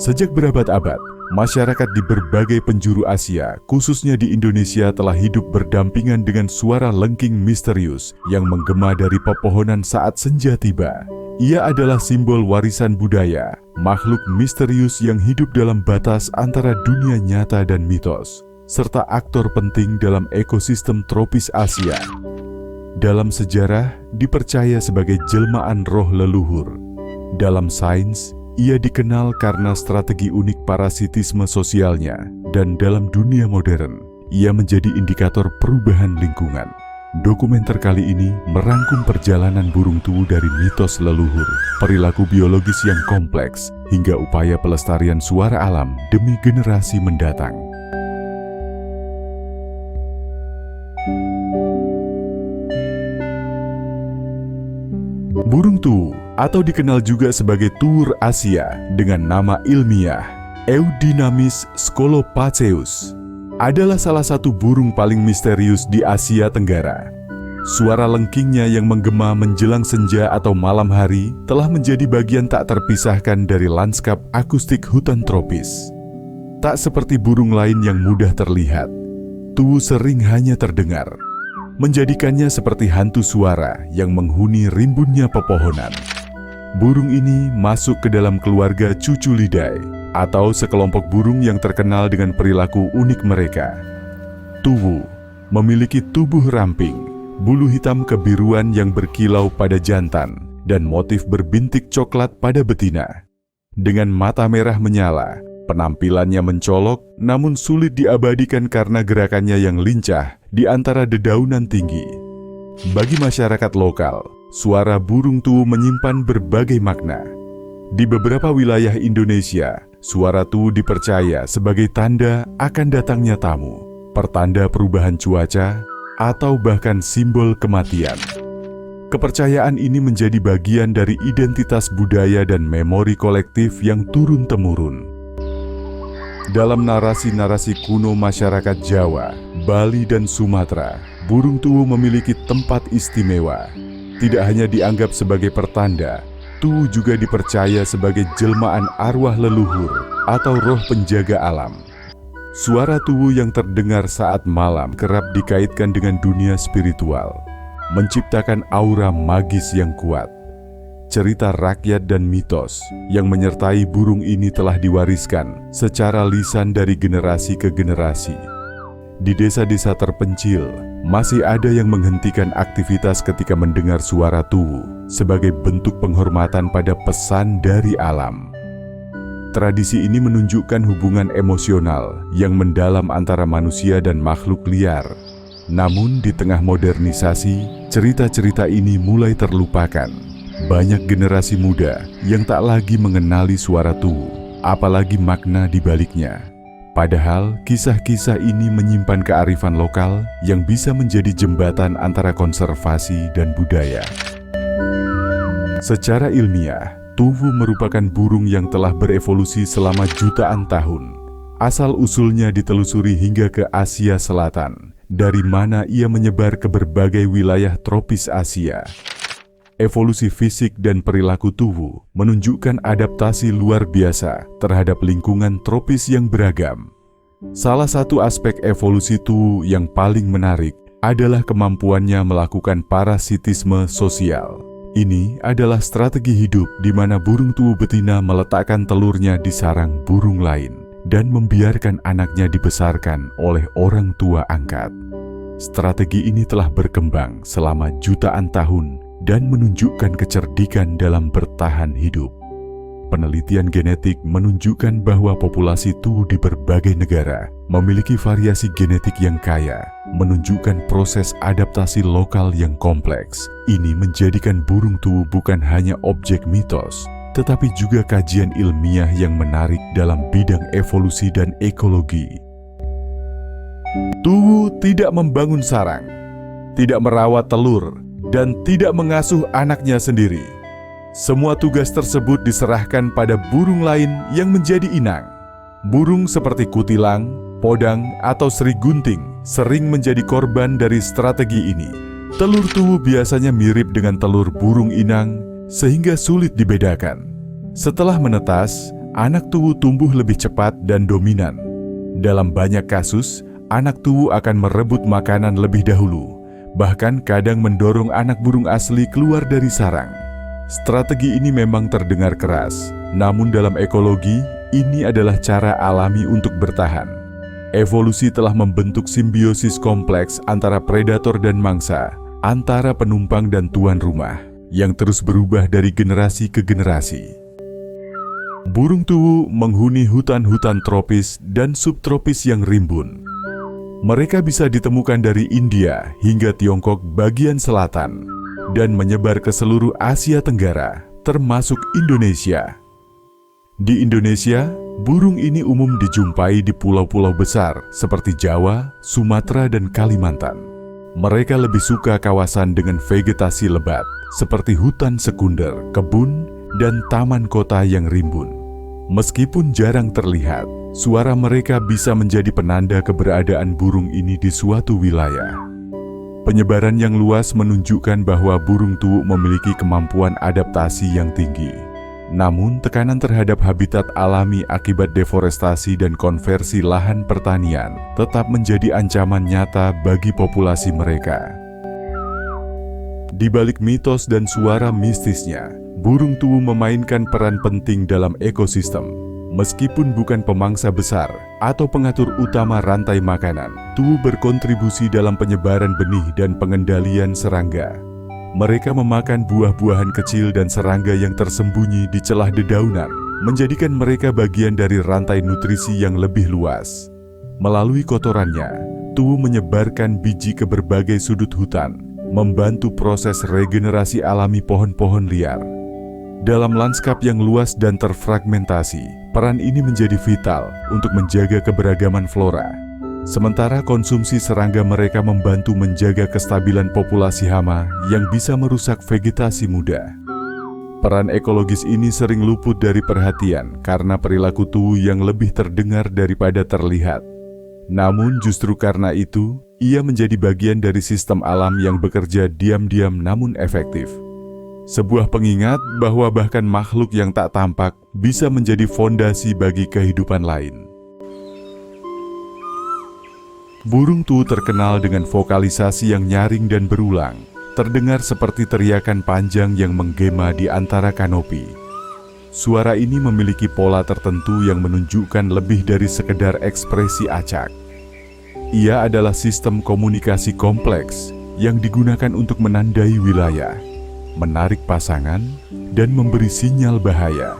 Sejak berabad-abad, masyarakat di berbagai penjuru Asia, khususnya di Indonesia, telah hidup berdampingan dengan suara lengking misterius yang menggema dari pepohonan saat senja tiba. Ia adalah simbol warisan budaya, makhluk misterius yang hidup dalam batas antara dunia nyata dan mitos, serta aktor penting dalam ekosistem tropis Asia. Dalam sejarah, dipercaya sebagai jelmaan roh leluhur. Dalam sains, ia dikenal karena strategi unik parasitisme sosialnya, dan dalam dunia modern, ia menjadi indikator perubahan lingkungan. Dokumenter kali ini merangkum perjalanan burung tuwu dari mitos leluhur, perilaku biologis yang kompleks, hingga upaya pelestarian suara alam demi generasi mendatang. Burung tuwu, atau dikenal juga sebagai tuwur Asia dengan nama ilmiah Eudinamis scolopaceus, adalah salah satu burung paling misterius di Asia Tenggara. Suara lengkingnya yang menggema menjelang senja atau malam hari telah menjadi bagian tak terpisahkan dari lanskap akustik hutan tropis. Tak seperti burung lain yang mudah terlihat, tuwu sering hanya terdengar, menjadikannya seperti hantu suara yang menghuni rimbunnya pepohonan. Burung ini masuk ke dalam keluarga Cuculidae, atau sekelompok burung yang terkenal dengan perilaku unik mereka. Tuwu memiliki tubuh ramping, bulu hitam kebiruan yang berkilau pada jantan, dan motif berbintik coklat pada betina. Dengan mata merah menyala, penampilannya mencolok namun sulit diabadikan karena gerakannya yang lincah di antara dedaunan tinggi. Bagi masyarakat lokal, suara burung tuwu menyimpan berbagai makna. Di beberapa wilayah Indonesia, suara tuwu dipercaya sebagai tanda akan datangnya tamu, pertanda perubahan cuaca, atau bahkan simbol kematian. Kepercayaan ini menjadi bagian dari identitas budaya dan memori kolektif yang turun-temurun. Dalam narasi-narasi kuno masyarakat Jawa, Bali, dan Sumatera, burung tuwu memiliki tempat istimewa. Tidak hanya dianggap sebagai pertanda, tuwu juga dipercaya sebagai jelmaan arwah leluhur atau roh penjaga alam. Suara tuwu yang terdengar saat malam kerap dikaitkan dengan dunia spiritual, menciptakan aura magis yang kuat. Cerita rakyat dan mitos yang menyertai burung ini telah diwariskan secara lisan dari generasi ke generasi. Di desa-desa terpencil, masih ada yang menghentikan aktivitas ketika mendengar suara tuwu sebagai bentuk penghormatan pada pesan dari alam. Tradisi ini menunjukkan hubungan emosional yang mendalam antara manusia dan makhluk liar. Namun di tengah modernisasi, cerita-cerita ini mulai terlupakan. Banyak generasi muda yang tak lagi mengenali suara tuwu, apalagi makna di baliknya. Padahal kisah-kisah ini menyimpan kearifan lokal yang bisa menjadi jembatan antara konservasi dan budaya. Secara ilmiah, tuwu merupakan burung yang telah berevolusi selama jutaan tahun. Asal-usulnya ditelusuri hingga ke Asia Selatan, dari mana ia menyebar ke berbagai wilayah tropis Asia. Evolusi fisik dan perilaku tuwu menunjukkan adaptasi luar biasa terhadap lingkungan tropis yang beragam. Salah satu aspek evolusi tuwu yang paling menarik adalah kemampuannya melakukan parasitisme sosial. Ini adalah strategi hidup di mana burung tuwu betina meletakkan telurnya di sarang burung lain dan membiarkan anaknya dibesarkan oleh orang tua angkat. Strategi ini telah berkembang selama jutaan tahun dan menunjukkan kecerdikan dalam bertahan hidup. Penelitian genetik menunjukkan bahwa populasi tuwu di berbagai negara memiliki variasi genetik yang kaya, menunjukkan proses adaptasi lokal yang kompleks. Ini menjadikan burung tuwu bukan hanya objek mitos, tetapi juga kajian ilmiah yang menarik dalam bidang evolusi dan ekologi. Tuwu tidak membangun sarang, tidak merawat telur, dan tidak mengasuh anaknya sendiri. Semua tugas tersebut diserahkan pada burung lain yang menjadi inang. Burung seperti kutilang, podang, atau serigunting sering menjadi korban dari strategi ini. Telur tuwu biasanya mirip dengan telur burung inang, sehingga sulit dibedakan. Setelah menetas, Anak tuwu tumbuh lebih cepat dan dominan. Dalam banyak kasus, anak tuwu akan merebut makanan lebih dahulu, bahkan kadang mendorong anak burung asli keluar dari sarang. Strategi ini memang terdengar keras, namun dalam ekologi, ini adalah cara alami untuk bertahan. Evolusi telah membentuk simbiosis kompleks antara predator dan mangsa, antara penumpang dan tuan rumah, yang terus berubah dari generasi ke generasi. Burung tuwu menghuni hutan-hutan tropis dan subtropis yang rimbun. Mereka bisa ditemukan dari India hingga Tiongkok bagian selatan dan menyebar ke seluruh Asia Tenggara, termasuk Indonesia. Di Indonesia, burung ini umum dijumpai di pulau-pulau besar seperti Jawa, Sumatera, dan Kalimantan. Mereka lebih suka kawasan dengan vegetasi lebat, seperti hutan sekunder, kebun, dan taman kota yang rimbun. Meskipun jarang terlihat, suara mereka bisa menjadi penanda keberadaan burung ini di suatu wilayah. Penyebaran yang luas menunjukkan bahwa burung tuwu memiliki kemampuan adaptasi yang tinggi. Namun, tekanan terhadap habitat alami akibat deforestasi dan konversi lahan pertanian tetap menjadi ancaman nyata bagi populasi mereka. Di balik mitos dan suara mistisnya, burung tuwu memainkan peran penting dalam ekosistem. Meskipun bukan pemangsa besar atau pengatur utama rantai makanan, tuwu berkontribusi dalam penyebaran benih dan pengendalian serangga. Mereka memakan buah-buahan kecil dan serangga yang tersembunyi di celah dedaunan, menjadikan mereka bagian dari rantai nutrisi yang lebih luas. Melalui kotorannya, tuwu menyebarkan biji ke berbagai sudut hutan, membantu proses regenerasi alami pohon-pohon liar. Dalam lanskap yang luas dan terfragmentasi, peran ini menjadi vital untuk menjaga keberagaman flora. Sementara konsumsi serangga mereka membantu menjaga kestabilan populasi hama yang bisa merusak vegetasi muda. Peran ekologis ini sering luput dari perhatian karena perilaku tuwu yang lebih terdengar daripada terlihat. Namun justru karena itu, ia menjadi bagian dari sistem alam yang bekerja diam-diam namun efektif. Sebuah pengingat bahwa bahkan makhluk yang tak tampak bisa menjadi fondasi bagi kehidupan lain. Burung tuwu terkenal dengan vokalisasi yang nyaring dan berulang, terdengar seperti teriakan panjang yang menggema di antara kanopi. Suara ini memiliki pola tertentu yang menunjukkan lebih dari sekedar ekspresi acak. Ia adalah sistem komunikasi kompleks yang digunakan untuk menandai wilayah, menarik pasangan, dan memberi sinyal bahaya.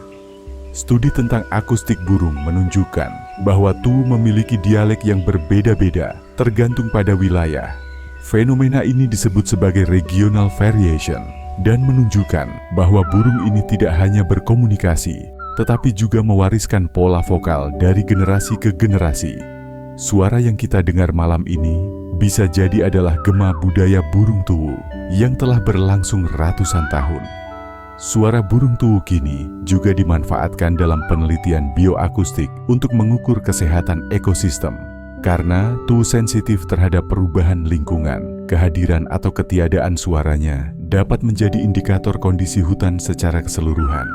Studi tentang akustik burung menunjukkan bahwa tuwu memiliki dialek yang berbeda-beda tergantung pada wilayah. Fenomena ini disebut sebagai regional variation dan menunjukkan bahwa burung ini tidak hanya berkomunikasi, tetapi juga mewariskan pola vokal dari generasi ke generasi. Suara yang kita dengar malam ini bisa jadi adalah gema budaya burung tuwu yang telah berlangsung ratusan tahun. Suara burung tuwu kini juga dimanfaatkan dalam penelitian bioakustik untuk mengukur kesehatan ekosistem. Karena tuwu sensitif terhadap perubahan lingkungan, kehadiran atau ketiadaan suaranya dapat menjadi indikator kondisi hutan secara keseluruhan.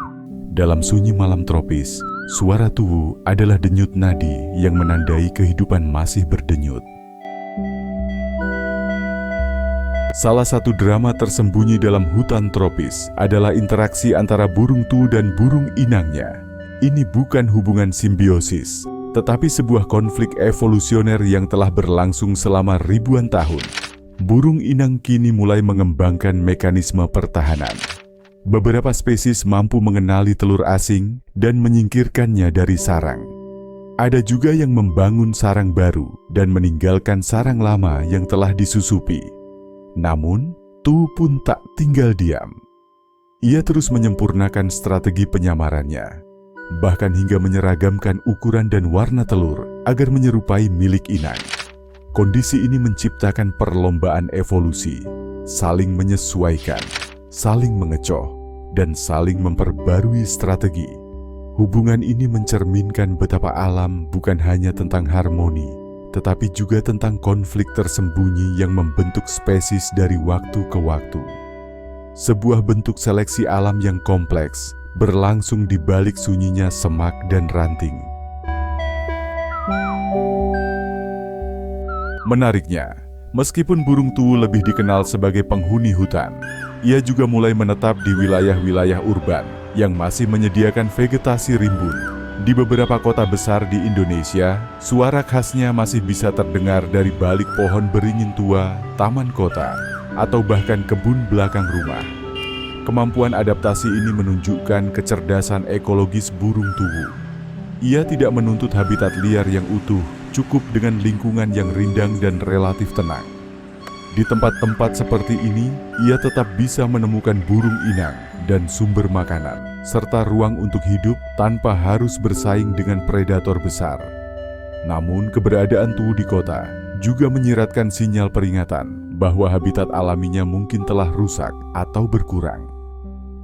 Dalam sunyi malam tropis, suara tuwu adalah denyut nadi yang menandai kehidupan masih berdenyut. Salah satu drama tersembunyi dalam hutan tropis adalah interaksi antara burung tuwu dan burung inangnya. Ini bukan hubungan simbiosis, tetapi sebuah konflik evolusioner yang telah berlangsung selama ribuan tahun. Burung inang kini mulai mengembangkan mekanisme pertahanan. Beberapa spesies mampu mengenali telur asing dan menyingkirkannya dari sarang. Ada juga yang membangun sarang baru dan meninggalkan sarang lama yang telah disusupi. Namun, tuwu pun tak tinggal diam. Ia terus menyempurnakan strategi penyamarannya, bahkan hingga menyeragamkan ukuran dan warna telur agar menyerupai milik inang. Kondisi ini menciptakan perlombaan evolusi, saling menyesuaikan, saling mengecoh, dan saling memperbarui strategi. Hubungan ini mencerminkan betapa alam bukan hanya tentang harmoni, tetapi juga tentang konflik tersembunyi yang membentuk spesies dari waktu ke waktu. Sebuah bentuk seleksi alam yang kompleks, berlangsung di balik sunyinya semak dan ranting. Menariknya, meskipun burung tuwu lebih dikenal sebagai penghuni hutan, ia juga mulai menetap di wilayah-wilayah urban yang masih menyediakan vegetasi rimbun. Di beberapa kota besar di Indonesia, suara khasnya masih bisa terdengar dari balik pohon beringin tua, taman kota, atau bahkan kebun belakang rumah. Kemampuan adaptasi ini menunjukkan kecerdasan ekologis burung tuwu. Ia tidak menuntut habitat liar yang utuh, cukup dengan lingkungan yang rindang dan relatif tenang. Di tempat-tempat seperti ini, ia tetap bisa menemukan burung inang dan sumber makanan, serta ruang untuk hidup tanpa harus bersaing dengan predator besar. Namun, keberadaan tuwu di kota juga menyiratkan sinyal peringatan bahwa habitat alaminya mungkin telah rusak atau berkurang.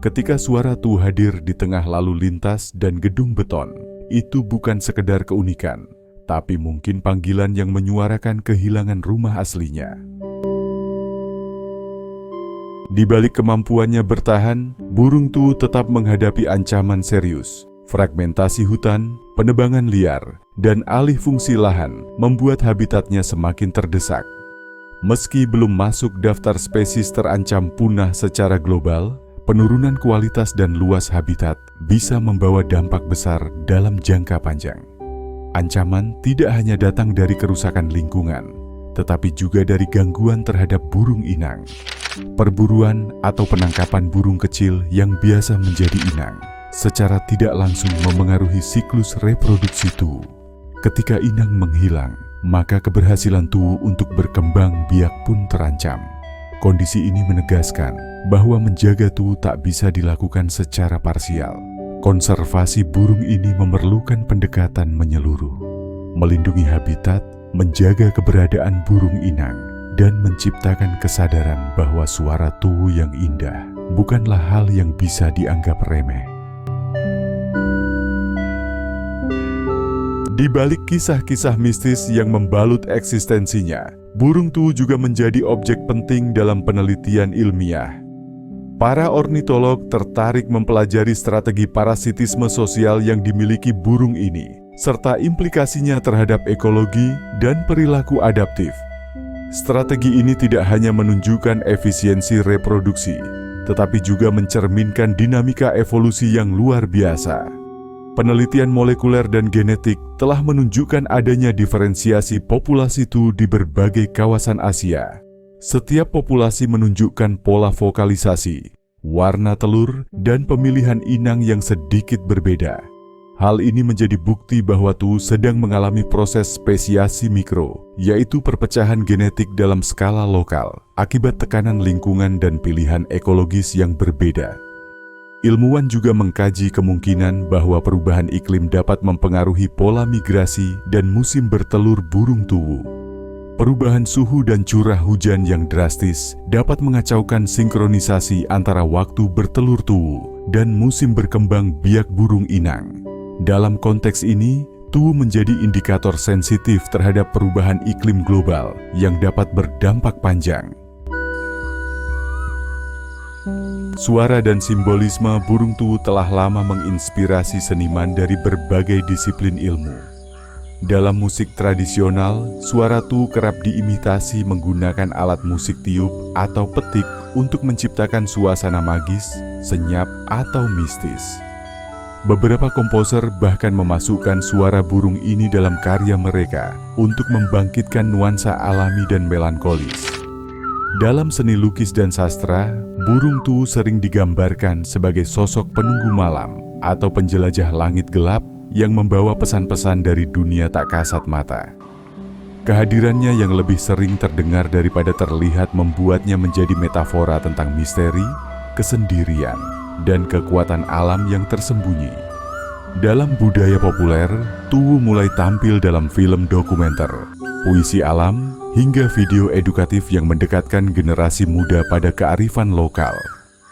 Ketika suara tuwu hadir di tengah lalu lintas dan gedung beton, itu bukan sekedar keunikan, tapi mungkin panggilan yang menyuarakan kehilangan rumah aslinya. Di balik kemampuannya bertahan, burung tuwu tetap menghadapi ancaman serius. Fragmentasi hutan, penebangan liar, dan alih fungsi lahan membuat habitatnya semakin terdesak. Meski belum masuk daftar spesies terancam punah secara global, penurunan kualitas dan luas habitat bisa membawa dampak besar dalam jangka panjang. Ancaman tidak hanya datang dari kerusakan lingkungan, tetapi juga dari gangguan terhadap burung inang. Perburuan atau penangkapan burung kecil yang biasa menjadi inang secara tidak langsung memengaruhi siklus reproduksi tuwu. Ketika inang menghilang, maka keberhasilan tuwu untuk berkembang biak pun terancam. Kondisi ini menegaskan bahwa menjaga tuwu tak bisa dilakukan secara parsial. Konservasi burung ini memerlukan pendekatan menyeluruh, melindungi habitat, menjaga keberadaan burung inang, dan menciptakan kesadaran bahwa suara tuwu yang indah bukanlah hal yang bisa dianggap remeh. Di balik kisah-kisah mistis yang membalut eksistensinya, burung tuwu juga menjadi objek penting dalam penelitian ilmiah. Para ornitolog tertarik mempelajari strategi parasitisme sosial yang dimiliki burung ini, serta implikasinya terhadap ekologi dan perilaku adaptif. Strategi ini tidak hanya menunjukkan efisiensi reproduksi, tetapi juga mencerminkan dinamika evolusi yang luar biasa. Penelitian molekuler dan genetik telah menunjukkan adanya diferensiasi populasi tuwu di berbagai kawasan Asia. Setiap populasi menunjukkan pola vokalisasi, warna telur, dan pemilihan inang yang sedikit berbeda. Hal ini menjadi bukti bahwa tuwu sedang mengalami proses spesiasi mikro, yaitu perpecahan genetik dalam skala lokal, akibat tekanan lingkungan dan pilihan ekologis yang berbeda. Ilmuwan juga mengkaji kemungkinan bahwa perubahan iklim dapat mempengaruhi pola migrasi dan musim bertelur burung tuwu. Perubahan suhu dan curah hujan yang drastis dapat mengacaukan sinkronisasi antara waktu bertelur tuwu dan musim berkembang biak burung inang. Dalam konteks ini, tuwu menjadi indikator sensitif terhadap perubahan iklim global yang dapat berdampak panjang. Suara dan simbolisme burung tuwu telah lama menginspirasi seniman dari berbagai disiplin ilmu. Dalam musik tradisional, suara tuwu kerap diimitasi menggunakan alat musik tiup atau petik untuk menciptakan suasana magis, senyap, atau mistis. Beberapa komposer bahkan memasukkan suara burung ini dalam karya mereka untuk membangkitkan nuansa alami dan melankolis. Dalam seni lukis dan sastra, burung tuwu sering digambarkan sebagai sosok penunggu malam atau penjelajah langit gelap yang membawa pesan-pesan dari dunia tak kasat mata. Kehadirannya yang lebih sering terdengar daripada terlihat membuatnya menjadi metafora tentang misteri, kesendirian, dan kekuatan alam yang tersembunyi. Dalam budaya populer, tuwu mulai tampil dalam film dokumenter, puisi alam, hingga video edukatif yang mendekatkan generasi muda pada kearifan lokal.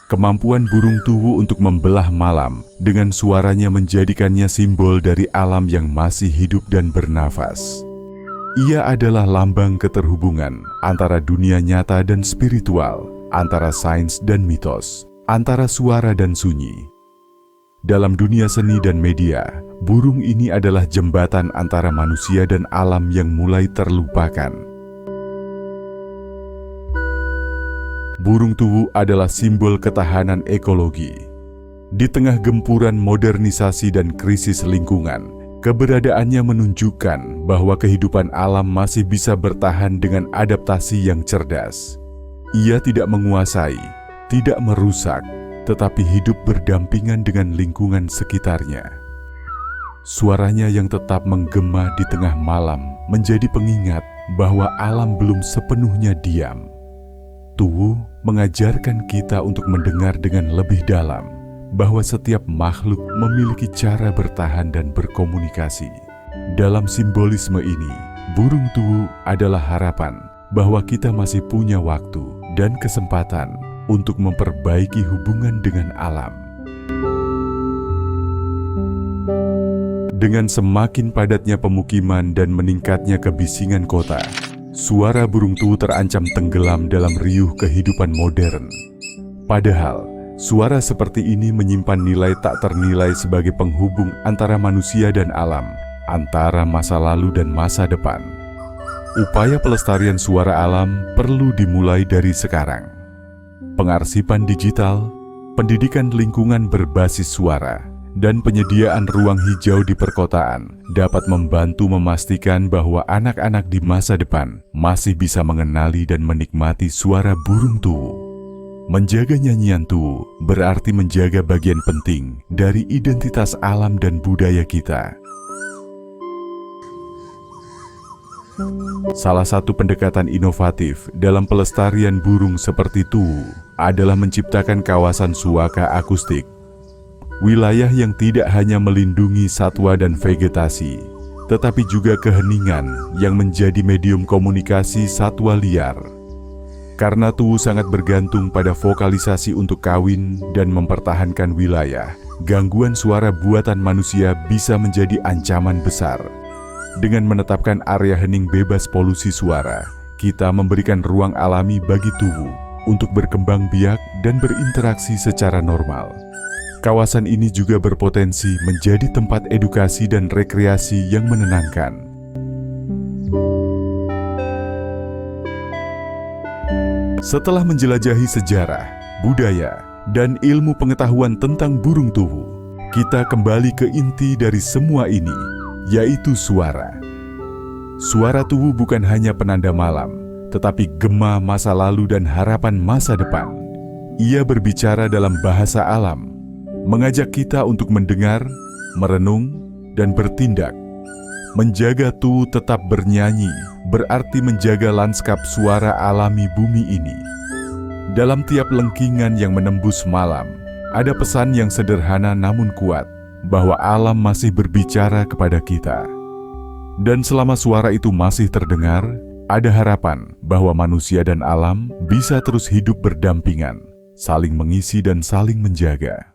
Kemampuan burung tuwu untuk membelah malam dengan suaranya menjadikannya simbol dari alam yang masih hidup dan bernafas. Ia adalah lambang keterhubungan antara dunia nyata dan spiritual, antara sains dan mitos, antara suara dan sunyi. Dalam dunia seni dan media, burung ini adalah jembatan antara manusia dan alam yang mulai terlupakan. Burung tuwu adalah simbol ketahanan ekologi. Di tengah gempuran modernisasi dan krisis lingkungan, keberadaannya menunjukkan bahwa kehidupan alam masih bisa bertahan dengan adaptasi yang cerdas. Ia tidak menguasai, tidak merusak, tetapi hidup berdampingan dengan lingkungan sekitarnya. Suaranya yang tetap menggema di tengah malam menjadi pengingat bahwa alam belum sepenuhnya diam. Tuwu mengajarkan kita untuk mendengar dengan lebih dalam, bahwa setiap makhluk memiliki cara bertahan dan berkomunikasi. Dalam simbolisme ini, burung tuwu adalah harapan bahwa kita masih punya waktu dan kesempatan untuk memperbaiki hubungan dengan alam. Dengan semakin padatnya pemukiman dan meningkatnya kebisingan kota, suara burung tuwu terancam tenggelam dalam riuh kehidupan modern. Padahal, suara seperti ini menyimpan nilai tak ternilai sebagai penghubung antara manusia dan alam, antara masa lalu dan masa depan. Upaya pelestarian suara alam perlu dimulai dari sekarang. Pengarsipan digital, pendidikan lingkungan berbasis suara, dan penyediaan ruang hijau di perkotaan dapat membantu memastikan bahwa anak-anak di masa depan masih bisa mengenali dan menikmati suara burung tuwu. Menjaga nyanyian tuwu berarti menjaga bagian penting dari identitas alam dan budaya kita. Salah satu pendekatan inovatif dalam pelestarian burung seperti tuwu adalah menciptakan kawasan suaka akustik. Wilayah yang tidak hanya melindungi satwa dan vegetasi, tetapi juga keheningan yang menjadi medium komunikasi satwa liar. Karena tuwu sangat bergantung pada vokalisasi untuk kawin dan mempertahankan wilayah, gangguan suara buatan manusia bisa menjadi ancaman besar. Dengan menetapkan area hening bebas polusi suara, kita memberikan ruang alami bagi tuwu untuk berkembang biak dan berinteraksi secara normal. Kawasan ini juga berpotensi menjadi tempat edukasi dan rekreasi yang menenangkan. Setelah menjelajahi sejarah, budaya, dan ilmu pengetahuan tentang burung tuwu, kita kembali ke inti dari semua ini, yaitu suara. Suara tuwu bukan hanya penanda malam, tetapi gema masa lalu dan harapan masa depan. Ia berbicara dalam bahasa alam, mengajak kita untuk mendengar, merenung, dan bertindak. Menjaga tuwu tetap bernyanyi berarti menjaga lanskap suara alami bumi ini. Dalam tiap lengkingan yang menembus malam, ada pesan yang sederhana namun kuat, bahwa alam masih berbicara kepada kita. Dan selama suara itu masih terdengar, ada harapan bahwa manusia dan alam bisa terus hidup berdampingan, saling mengisi dan saling menjaga.